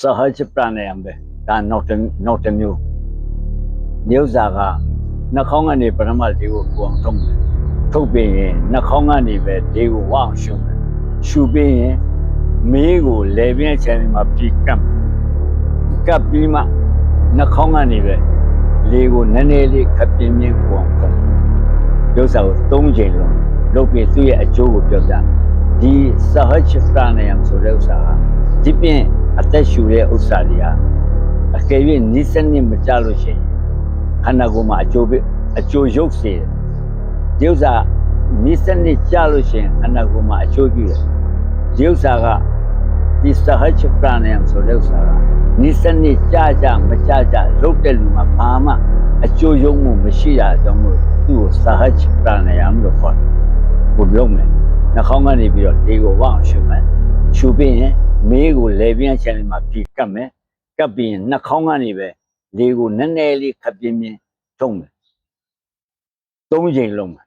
Sahaj pranayam da not a new Zaga Nakonga ni Paramal Devo Kuang Tong Tobi Nakonga ni Devo Wang Shum Shubi Megu Levian Chanima Pikam Kapima Nakonga ni Lego Naneli Kapimi Kuang Tong Those are Tongjin Lopi 3 အကျိုးကိုပြောပြဒီ Sahaj pranayam ဆိုတဲ့ဥစ္စာဒီပြင်အသက်ရှူတဲ့ဥစ္စာတွေဟာအကယ်၍နိစ္စနစ်မကြလို့ရှိရင်ခန္ဓာကိုယ်မှာအကျိုးရုပ်စေတယ်ဒီဥစ္စာနိစ္စနစ်ကြလို့ရှိရင်ခန္ဓာကိုယ်မှာအကျိုးပြုတယ်ဒီဥစ္စာကဒီ Sahaj pranayam ဆိုတဲ့ဥစ္စာကနိစ္စနစ်ကြမကြလုပ်တဲ့လူမှာဘာမှအကျိုးရုံမှုမရှိတာကြောင့်မို့သူ့ကို Sahaj pranayam လို့ခေါ်တယ်ကိုလုံးမယ်နှာခေါင်းကနေပြီးတော့ဒီကိုဝအောင်ရှုမယ်ရှုပြီးရင်မေးကိုလေပြင်းချန်မှာပြီးကပ်မယ်ကပ်ပြီးရင်နှာခေါင်းကနေပဲလေကိုနည်းနည်းလေးခပ်ပြင်းပြင်းထုံးမယ်၃ချိန်လုံးမယ်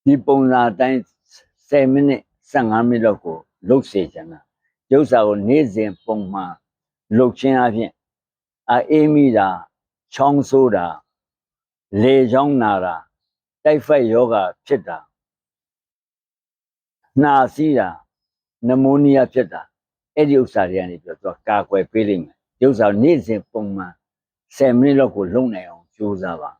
ဒီပုံစံအတိုင်း10မိနစ်15မိနစ်လောက်ကိုလှုပ်စေချင်တာရုပ်စာကိုနေ့စဉ်ပုံမှန်လှုပ်ခြင်းအပြင်အေးမိတာချောင်းဆိုးတာလေချောင်းနာတာတိုက်ဖိုက်ယောဂဖြစ်တာနှာစီးတာနမိုးနီးယားဖြစ်တာအဲ့ဒီဥစ္စာတွေကနေပြီးတော့ကာကွယ်ပေးလိမ့်မယ်ရုပ်စာနေ့စဉ်ပုံမှန်10မိနစ်လောက်ကိုလုံနိုင်အောင်ကြိုးစားပါ